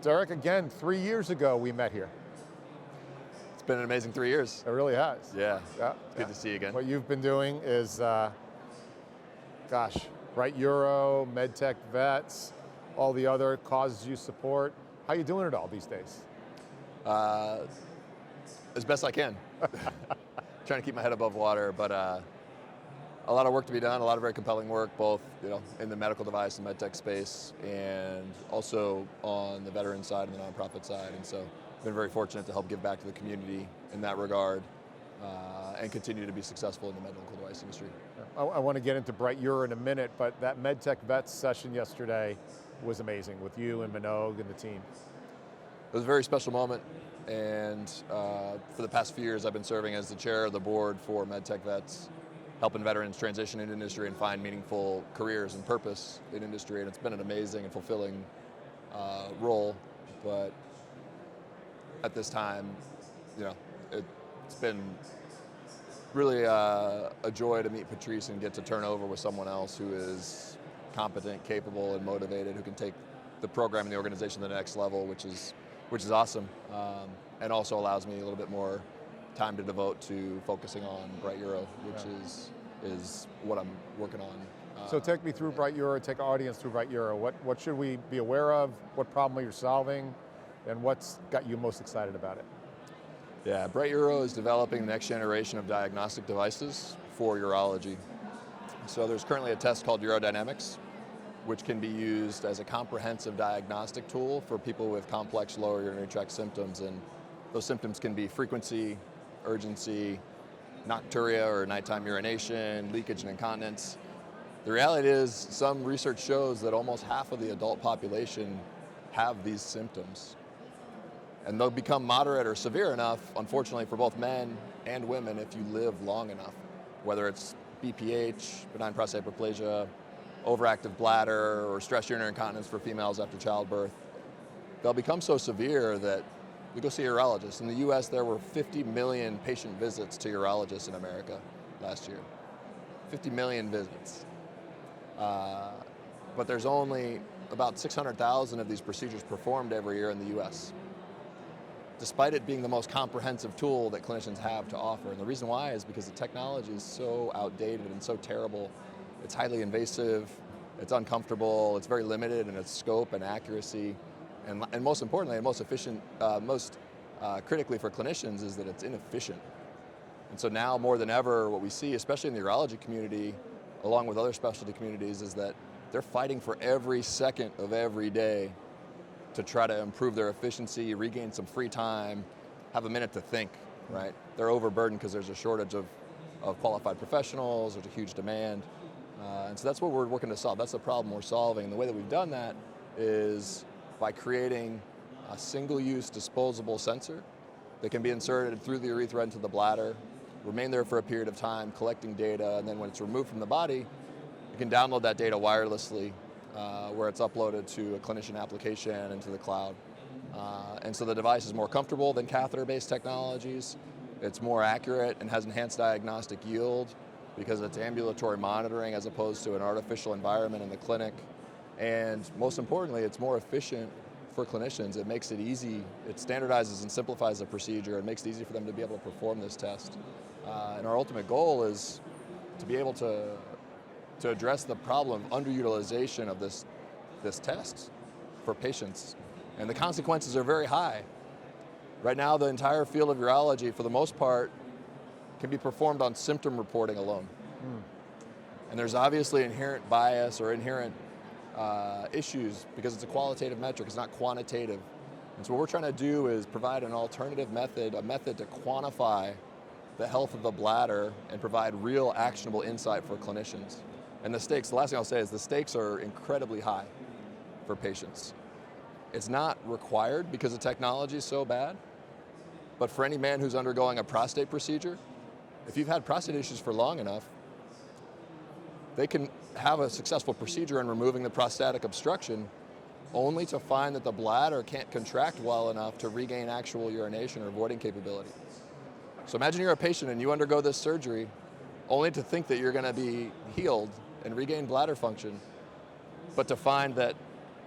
Derek, again, 3 years ago we met here. It's been an amazing 3 years. It really has. Yeah, Yeah. it's good to see you again. What you've been doing is, Bright Euro, MedTech Vets, all the other causes you support. How are you doing it all these days? As best I can. Trying to keep my head above water, but a lot of work to be done, a lot of very compelling work, both in the medical device and MedTech space, and also on the veteran side and the nonprofit side. And so I've been very fortunate to help give back to the community in that regard, and continue to be successful in the medical device industry. I want to get into Bright Euro in a minute, but that MedTech Vets session yesterday was amazing with you and Minogue and the team. It was a very special moment, and for the past few years I've been serving as the chair of the board for MedTech Vets, helping veterans transition into industry and find meaningful careers and purpose in industry, and it's been an amazing and fulfilling role. But at this time, it's been really a joy to meet Patrice and get to turn over with someone else who is competent, capable, and motivated, who can take the program and the organization to the next level, which is awesome, and also allows me a little bit more time to devote to focusing on Bright Euro, which is what I'm working on. So take me through Bright Euro, take our audience through Bright Euro. What should we be aware of? What problem are you solving? And what's got you most excited about it? Yeah, Bright Euro is developing the next generation of diagnostic devices for urology. So there's currently a test called urodynamics, which can be used as a comprehensive diagnostic tool for people with complex lower urinary tract symptoms. And those symptoms can be frequency, urgency, nocturia or nighttime urination, leakage and incontinence. The reality is some research shows that almost half of the adult population have these symptoms. And they'll become moderate or severe enough, unfortunately, for both men and women if you live long enough, whether it's BPH, benign prostate hyperplasia, overactive bladder, or stress urinary incontinence for females after childbirth. They'll become so severe that we go see a urologist. In the US, there were 50 million patient visits to urologists in America last year. 50 million visits. But there's only about 600,000 of these procedures performed every year in the US, despite it being the most comprehensive tool that clinicians have to offer. And the reason why is because the technology is so outdated and so terrible. It's highly invasive, it's uncomfortable, it's very limited in its scope and accuracy, and most importantly, and most efficient, critically for clinicians, is that it's inefficient. And so now more than ever, what we see, especially in the urology community, along with other specialty communities, is that they're fighting for every second of every day to try to improve their efficiency, regain some free time, have a minute to think, right? They're overburdened because there's a shortage of qualified professionals, there's a huge demand. And so that's what we're working to solve. That's the problem we're solving. And the way that we've done that is by creating a single-use disposable sensor that can be inserted through the urethra into the bladder, remain there for a period of time, collecting data, and then when it's removed from the body, you can download that data wirelessly, where it's uploaded to a clinician application into the cloud. And so the device is more comfortable than catheter-based technologies. It's more accurate and has enhanced diagnostic yield because it's ambulatory monitoring as opposed to an artificial environment in the clinic. And most importantly, it's more efficient for clinicians. It makes it easy. It standardizes and simplifies the procedure and makes it easy for them to be able to perform this test. And our ultimate goal is to be able to address the problem of underutilization of this test for patients. And the consequences are very high. Right now, the entire field of urology, for the most part, can be performed on symptom reporting alone. And there's obviously inherent bias or inherent issues because it's a qualitative metric, it's not quantitative. And so what we're trying to do is provide an alternative method, a method to quantify the health of the bladder and provide real actionable insight for clinicians. And the last thing I'll say is the stakes are incredibly high for patients. It's not required because the technology is so bad, but for any man who's undergoing a prostate procedure, if you've had prostate issues for long enough, they can have a successful procedure in removing the prostatic obstruction only to find that the bladder can't contract well enough to regain actual urination or voiding capability. So imagine you're a patient and you undergo this surgery only to think that you're going to be healed and regain bladder function, but to find that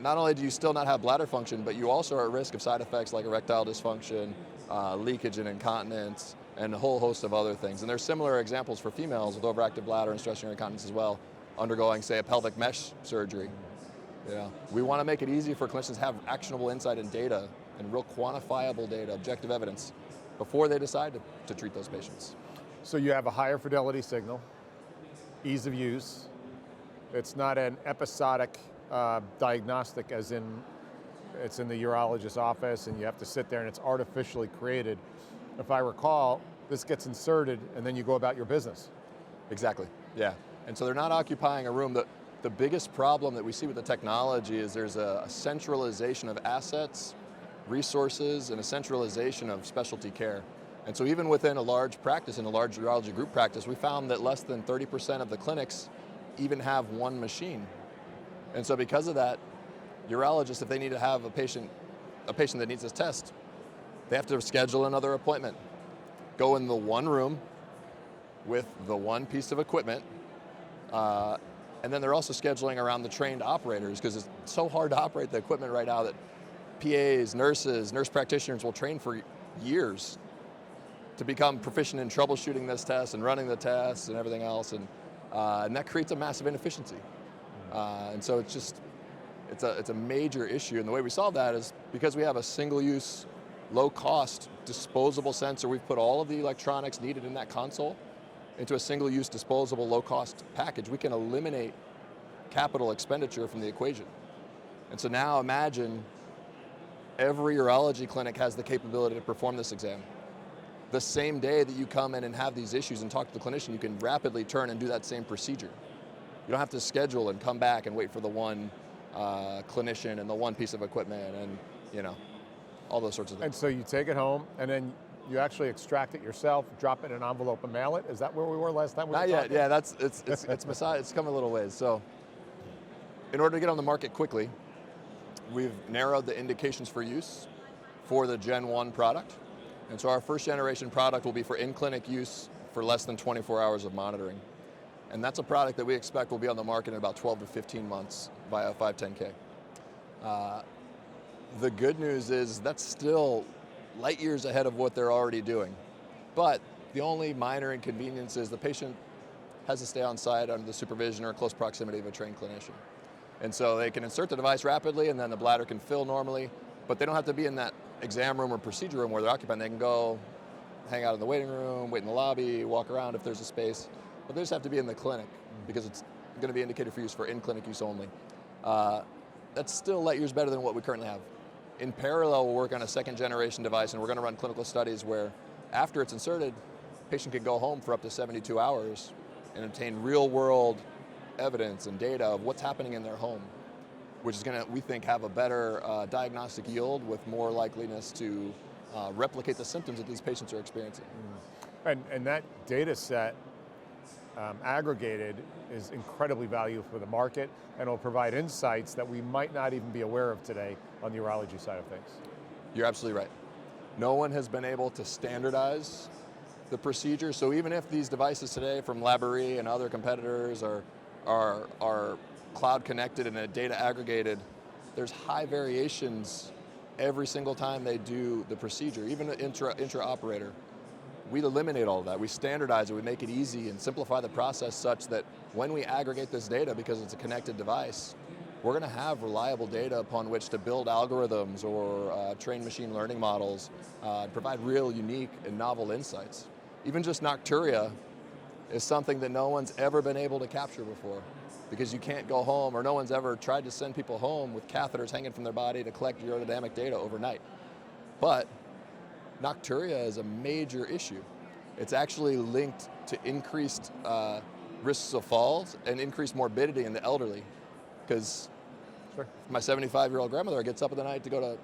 not only do you still not have bladder function, but you also are at risk of side effects like erectile dysfunction, leakage and incontinence, and a whole host of other things. And there's similar examples for females with overactive bladder and stress urinary incontinence as well, undergoing, say, a pelvic mesh surgery. Yeah. We want to make it easy for clinicians to have actionable insight and data, and real quantifiable data, objective evidence, before they decide to treat those patients. So you have a higher fidelity signal, ease of use. It's not an episodic diagnostic as in it's in the urologist's office and you have to sit there and it's artificially created. If I recall, this gets inserted and then you go about your business. Exactly, yeah. And so they're not occupying a room. The biggest problem that we see with the technology is there's a centralization of assets, resources, and a centralization of specialty care. And so even within a large practice, in a large urology group practice, we found that less than 30% of the clinics even have one machine. And so because of that, urologists, if they need to have a patient that needs this test, they have to schedule another appointment, go in the one room with the one piece of equipment, and then they're also scheduling around the trained operators, because it's so hard to operate the equipment right now that PAs, nurses, nurse practitioners will train for years to become proficient in troubleshooting this test and running the tests and everything else, and that creates a massive inefficiency. And so it's a major issue, and the way we solve that is because we have a single-use, low-cost, disposable sensor. We've put all of the electronics needed in that console into a single-use, disposable, low-cost package. We can eliminate capital expenditure from the equation. And so now imagine every urology clinic has the capability to perform this exam. The same day that you come in and have these issues and talk to the clinician, you can rapidly turn and do that same procedure. You don't have to schedule and come back and wait for the one clinician and the one piece of equipment and, all those sorts of things. And so you take it home and then you actually extract it yourself, drop it in an envelope and mail it? Is that where we were last time we were Not yet, talking? yeah, it's come a little ways. So in order to get on the market quickly, we've narrowed the indications for use for the Gen 1 product. And so our first generation product will be for in-clinic use for less than 24 hours of monitoring. And that's a product that we expect will be on the market in about 12 to 15 months via 510K. The good news is that's still light years ahead of what they're already doing. But the only minor inconvenience is the patient has to stay on site under the supervision or close proximity of a trained clinician. And so they can insert the device rapidly and then the bladder can fill normally, but they don't have to be in that exam room or procedure room where they're occupied. They can go hang out in the waiting room, wait in the lobby, walk around if there's a space, but they just have to be in the clinic because it's going to be indicated for use for in-clinic use only. That's still light years better than what we currently have. In parallel, we'll work on a second generation device and we're going to run clinical studies where after it's inserted, the patient can go home for up to 72 hours and obtain real world evidence and data of what's happening in their home, which is going to, we think, have a better diagnostic yield with more likeliness to replicate the symptoms that these patients are experiencing. And that data set aggregated is incredibly valuable for the market and will provide insights that we might not even be aware of today on the urology side of things. You're absolutely right. No one has been able to standardize the procedure, so even if these devices today from Laborie and other competitors are cloud connected and data aggregated, there's high variations every single time they do the procedure, even intra-operator. We eliminate all of that. We standardize it, we make it easy and simplify the process such that when we aggregate this data, because it's a connected device, we're going to have reliable data upon which to build algorithms or train machine learning models, provide real unique and novel insights. Even just nocturia is something that no one's ever been able to capture before, because you can't go home, or no one's ever tried to send people home with catheters hanging from their body to collect urodynamic data overnight. But nocturia is a major issue. It's actually linked to increased risks of falls and increased morbidity in the elderly, because my 75-year-old grandmother gets up in the night to go to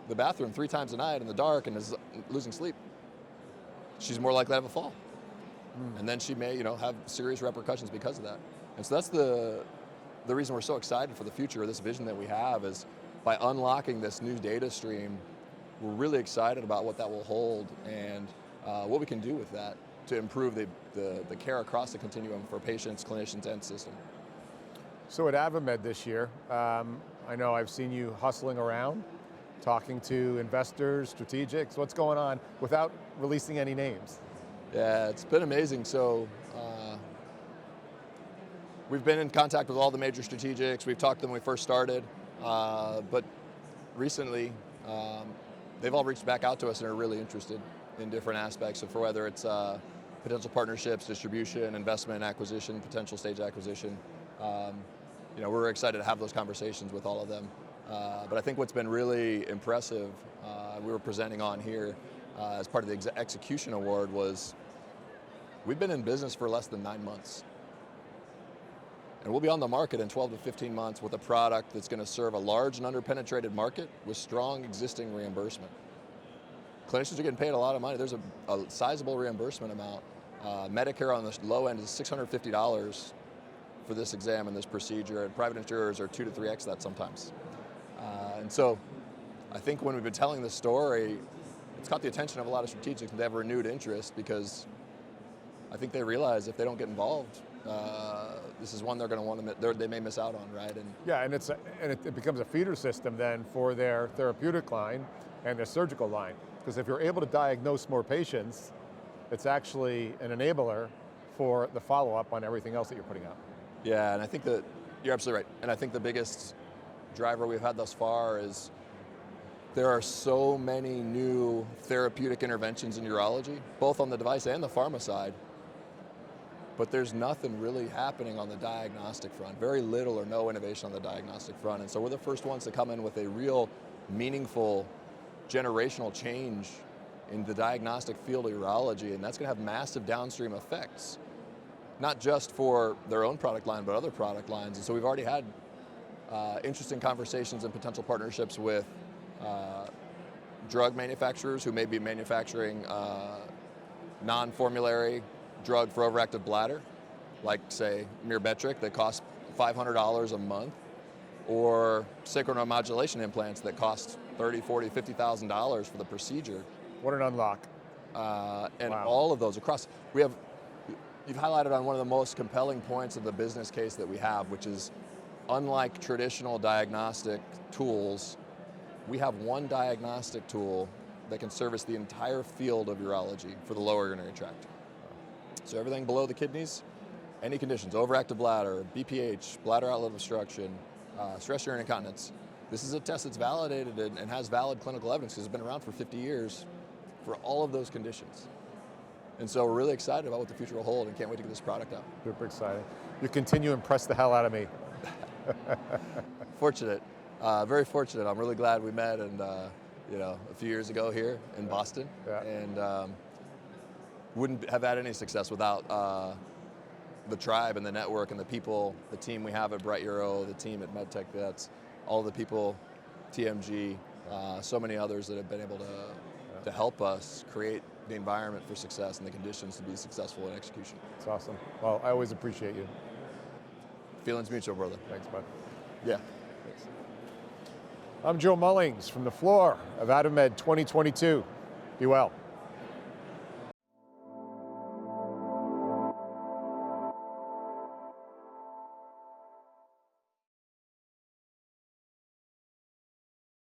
the bathroom 3 times a night in the dark and is losing sleep. She's more likely to have a fall. And then she may, have serious repercussions because of that. And so that's the reason we're so excited for the future of this vision that we have, is by unlocking this new data stream, we're really excited about what that will hold and what we can do with that to improve the care across the continuum for patients, clinicians, and system. So at AdvaMed this year, I know I've seen you hustling around, talking to investors, strategics. What's going on without releasing any names? Yeah, it's been amazing. So we've been in contact with all the major strategics. We've talked to them when we first started, but recently they've all reached back out to us and are really interested in different aspects of, for whether it's potential partnerships, distribution, investment, acquisition, potential stage acquisition. We're excited to have those conversations with all of them. But I think what's been really impressive, we were presenting on here as part of the execution award, was we've been in business for less than 9 months. And we'll be on the market in 12 to 15 months with a product that's going to serve a large and underpenetrated market with strong existing reimbursement. Clinicians are getting paid a lot of money. There's a sizable reimbursement amount. Medicare on the low end is $650 for this exam and this procedure, and private insurers are 2 to 3x that sometimes. And so I think when we've been telling this story, it's caught the attention of a lot of strategics, and they have renewed interest because I think they realize if they don't get involved, this is one they're going to want to, they may miss out on, right? And yeah, and it becomes a feeder system then for their therapeutic line and their surgical line. Because if you're able to diagnose more patients, it's actually an enabler for the follow-up on everything else that you're putting out. Yeah, and I think that you're absolutely right. And I think the biggest driver we've had thus far is there are so many new therapeutic interventions in urology, both on the device and the pharma side, but there's nothing really happening on the diagnostic front. Very little or no innovation on the diagnostic front. And so we're the first ones to come in with a real meaningful generational change in the diagnostic field of urology, and that's going to have massive downstream effects, not just for their own product line, but other product lines. And so we've already had interesting conversations and potential partnerships with drug manufacturers who may be manufacturing non-formulary drug for overactive bladder, like say Myrbetriq, that costs $500 a month, or sacral neuromodulation implants that cost $30,000, $40,000, $50,000 for the procedure. What an unlock. And wow. All of those across, you've highlighted on one of the most compelling points of the business case that we have, which is unlike traditional diagnostic tools, we have one diagnostic tool that can service the entire field of urology for the lower urinary tract. So everything below the kidneys, any conditions, overactive bladder, BPH, bladder outlet obstruction, stress urinary incontinence. This is a test that's validated and has valid clinical evidence because it's been around for 50 years for all of those conditions. And so we're really excited about what the future will hold and can't wait to get this product out. Super exciting. You continue to impress the hell out of me. Fortunate, very fortunate. I'm really glad we met and a few years ago here in Boston. Yeah. And wouldn't have had any success without the tribe and the network and the people, the team we have at Bright Euro, the team at MedTech, that's all the people, TMG, so many others that have been able to help us create the environment for success and the conditions to be successful in execution. It's awesome. Well, I always appreciate you. Feelings mutual, brother. Thanks, bud. Yeah. Thanks. I'm Joe Mullings from the floor of AdvaMed 2022. Be well.